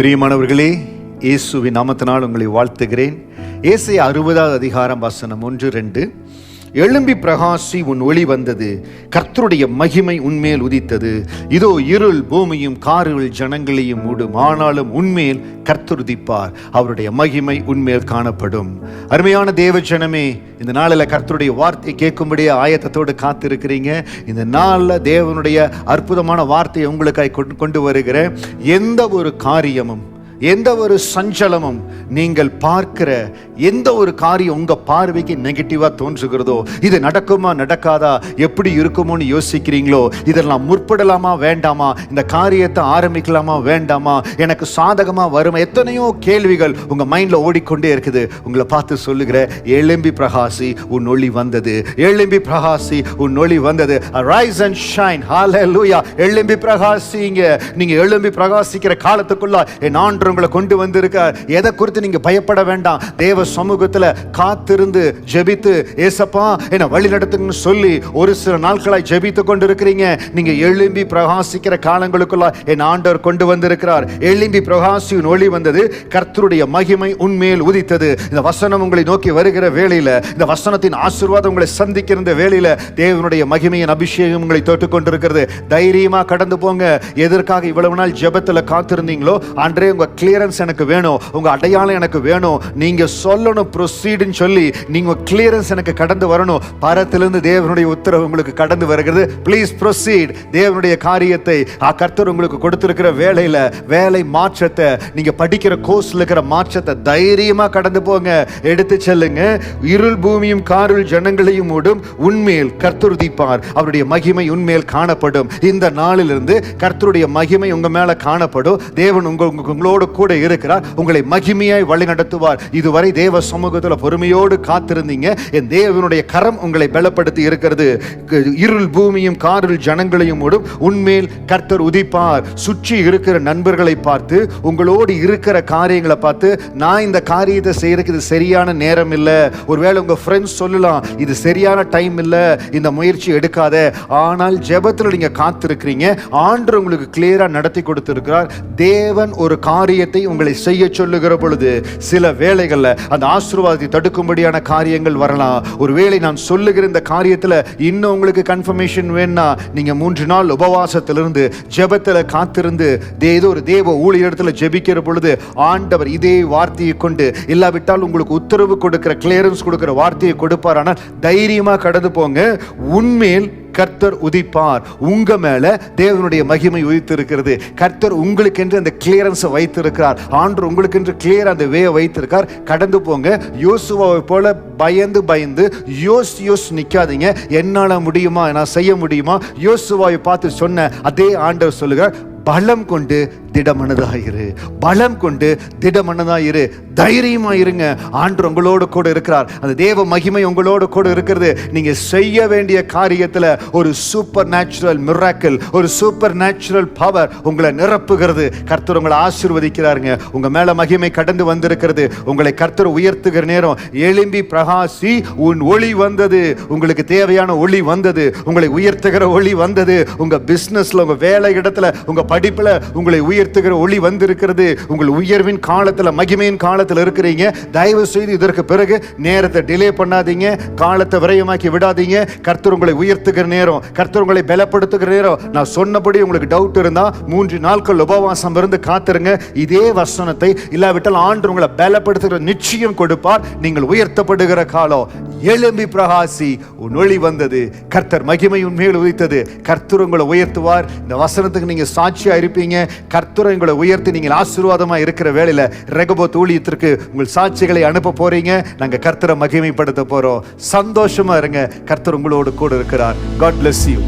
பிரியமானவர்களே, இயேசுவின் நாமத்தினால் உங்களை வாழ்த்துகிறேன். ஏசாயா 60வது அதிகாரம் வசனம் 1-2. எழும்பி பிரகாசி, உன் ஒளி வந்தது, கர்த்தருடைய மகிமை உன்மேல் உதித்தது. இதோ இருள் பூமியும் காரிருள் ஜனங்களையும் மூடும், ஆனாலும் உன்மேல் கர்த்தர் உதிப்பார், அவருடைய மகிமை உன்மேல் காணப்படும். அருமையான தேவ ஜனமே, இந்த நாளில் கர்த்தருடைய வார்த்தை கேட்கும்படியே ஆயத்தத்தோடு காத்திருக்கிறீங்க. இந்த நாளில் தேவனுடைய அற்புதமான வார்த்தையை உங்களுக்காய் கொண்டு வருகிற எந்த ஒரு காரியமும், எந்த ஒரு சஞ்சலமும், நீங்கள் பார்க்கிற எந்த ஒரு காரியம் உங்க பார்வைக்கு நெகட்டிவா தோன்றுகிறதோ, இது நடக்குமா நடக்காதா, எப்படி இருக்குமோன்னு யோசிக்கிறீங்களோ, இதெல்லாம் முற்படலாமா வேண்டாமா, இந்த காரியத்தை ஆரம்பிக்கலாமா வேண்டாமா, எனக்கு சாதகமா வருமா, எத்தனையோ கேள்விகள் உங்க மைண்ட்ல ஓடிக்கொண்டே இருக்குது. உங்களை பார்த்து சொல்லுகிற, எழும்பி பிரகாசி, உன் ஒளி வந்தது. எழும்பி பிரகாசி, உன் ஒளி வந்தது. Arise and shine. Hallelujah. எழும்பி பிரகாசிங்க. நீங்க எழும்பி பிரகாசிக்கிற காலத்துக்குள்ள என் ஆண்டவர் உங்களை கொண்டு வந்திருக்கார். எதை குறித்து நீங்க பயப்பட வேண்டாம். தேவ சமூகத்துல காத்திருந்து ஜெபித்து, ஏசப்பா என்ன வழி நடத்துங்கன்னு சொல்லி ஒரு சில நாட்களாய் ஜெபித்து கொண்டு இருக்கிறீங்க. நீங்க எழும்பி பிரகாசிக்கிற காலங்களுக்குள்ள என் ஆண்டவர் கொண்டு வந்திருக்கிறார். எழும்பி பிரகாசி, உன் ஒளி வந்தது, கர்த்தருடைய மகிமை உன்மேல் உதித்தது. இந்த வசனம் உங்களை நோக்கி வருகிற வேளையில, இந்த வசனத்தின் ஆசீர்வாதம் உங்களை சந்திக்கிற வேளையில, தேவனுடைய மகிமையின் அபிஷேகம் உங்களை தொட்டுக் கொண்டிருக்கிறது. தைரியமா கடந்து போங்க. எதற்காக இவ்வளவு நாள் ஜெபத்துல காத்திருந்தீங்களோ, அன்றே உங்க கிளியரன்ஸ் எனக்கு வேணும், உங்க அடையாளம் எனக்கு வேணும், நீங்க சொல்லணும் ப்ரொசீட்னு சொல்லி, நீங்க கிளியரன்ஸ் எனக்கு கடந்து வரணும். பரத்திலிருந்து தேவனுடைய உத்தரவு உங்களுக்கு கடந்து வருகிறது. Please proceed. தேவனுடைய காரியத்தை கர்த்தர் உங்களுக்கு கொடுத்திருக்கிற வேலையில, வேலை மாற்றத்தை, நீங்க படிக்கிற கோர்ஸ்ல இருக்கிற மாற்றத்தை தைரியமா கடந்து போங்க, எடுத்து செல்லுங்க. இருள் பூமியும் காரிருள் ஜனங்களையும் மூடும், உன்மேல் கர்த்தர் உதிப்பார், அவருடைய மகிமை உன்மேல் காணப்படும். இந்த நாளிலிருந்து கர்த்தருடைய மகிமை உங்க மேல காணப்படும். தேவன் உங்களோடு கூட இருக்கிறார், உங்களை மகிமையாய் வழி நடத்துவார். இதுவரை தேவ சமூகத்தில் பொறுமையோடு காத்திருந்தீங்க. என் தேவனுடைய கரம் உங்களை பலப்படுத்தி இருக்கிறது. இருள் பூமியும் காரிருள் ஜனங்களையும் மூடும், உன்மேல் கர்த்தர் உதிப்பார். சுற்றி இருக்கிற நண்பர்களை பார்த்து, உங்களோடு இருக்கிற காரியங்களை பார்த்து, நான் இந்த காரியத்தை செய்யறதுக்கு இது சரியான நேரம் இல்லை. ஒருவேளை உங்க ஃப்ரெண்ட்ஸ் சொல்லலாம், இது சரியான டைம் இல்லை, இந்த முயற்சி எடுக்காத. ஆனால் ஜெபத்தில் நீங்க காத்திருக்கிறீங்க. ஆண்டவர் உங்களுக்கு கிளியரா நடத்தி கொடுத்திருக்கிறார். தேவன் ஒரு காரியத்தை உங்களை செய்ய சொல்லுகிற பொழுது, சில வேளைகள்ல அந்த ஆசீர்வாதத்தை தடுக்கும்படியான காரியங்கள் வரலாம். ஒருவேளை நான் சொல்லுகிற இந்த காரியத்துல இன்னும் உங்களுக்கு கன்ஃபர்மேஷன் வேணா, நீங்க 3 நாள் உபவாசத்திலிருந்து ஜெபத்துல காத்திருந்து ஏதோ ஒரு தேவ ஊழியத்துல ஜெபிக்கிற பொழுது, ஆண்டவர் இதே வார்த்தையை கொண்டு, இல்லாவிட்டால் உங்களுக்கு உத்தரவு கொடுக்கிற, கிளியரன்ஸ் கொடுக்கிற வார்த்தையை கொடுப்பார். ஆனால் தைரியமா கடந்து போங்க. உன்மேல் கர்த்தர் உதிப்பார். உங்க மேல தேவனுடைய மகிமை உதித்திருக்கிறது. கர்த்தர் உங்களுக்கு என்று அந்த கிளியரன்ஸ் வைத்திருக்கிறார். ஆண்டவர் உங்களுக்கு என்று கிளியர் அந்த வே வைத்திருக்கார். கடந்து போங்க. யோசுவாவை போல பயந்து யோஸ் நிக்காதீங்க. என்னால முடியுமா, நான் செய்ய முடியுமா? யோசுவாவை பார்த்து சொன்ன அதே ஆண்டவர் சொல்லுகிறார், பலம் கொண்டு திடமனதாயிரு, பலம் கொண்டு திடமனதாயிரு, தைரியமா இருங்க. ஆண்டவர் உங்களோடு கூட இருக்கிறார். அந்த தேவ மகிமை உங்களோடு கூட இருக்கிறது. நீங்க செய்ய வேண்டிய காரியத்துல ஒரு சூப்பர் நேச்சுரல் மிராக்கிள், ஒரு சூப்பர் நேச்சுரல் பவர் உங்களை நிரப்புகிறது. கர்த்தர் உங்களை ஆசீர்வதிக்கிறாருங்க. உங்க மேல மகிமை கடந்து வந்திருக்கிறது. உங்களை கர்த்தர் உயர்த்துகிற நேரம். எழும்பி பிரகாசி, உன் ஒளி வந்தது. உங்களுக்கு தேவையான ஒளி வந்தது. உங்களை உயர்த்துகிற ஒளி வந்தது. உங்க பிசினஸ்ல, உங்க வேலை இடத்துல, உங்க படிப்புல உங்களை உயர்த்துகிற ஒளி வந்திருக்கிறது. உங்கள் உயர்வின் காலத்துல, மகிமையின் காலத்துல இருக்கிறீங்க. தயவு செய்து இதற்கு பிறகு நேரத்தை டிலே பண்ணாதீங்க, காலத்தை விரயமாக்கி விடாதீங்க. கர்த்தர் உங்களை உயர்த்துகிற நேரம், கர்த்தர் உங்களை பலப்படுத்துகிற நேரம். நான் சொன்னபடி உங்களுக்கு டவுட் இருந்தா 3 நாட்கள் உபவாசம் இருந்து காத்திருங்க. இதே வசனத்தை, இல்லாவிட்டால் ஆண்டவர் உங்களை பலப்படுத்துகிற நிச்சயம் கொடுப்பார். நீங்கள் உயர்த்தப்படுகிற காலம். எழும்பி பிரகாசி, உன் ஒளி வந்தது, கர்த்தர் மகிமை உன்மேல் உதித்தது. கர்த்தர் உங்களை உயர்த்துவார். இந்த வசனத்துக்கு நீங்க சாட்சியா இருப்பீங்க. கர்த்தர் உங்களை உயர்த்தி நீங்கள் ஆசீர்வாதமா இருக்கிற வேளையில ரெகோபோத் ஊழியத்திற்கு உங்கள் சாட்சிகளை அனுப்ப போறீங்க. நாங்க கர்த்தரை மகிமைப்படுத்த போறோம். சந்தோஷமா இருங்க. கர்த்தர் உங்களோடு கூட இருக்கிறார். God bless you.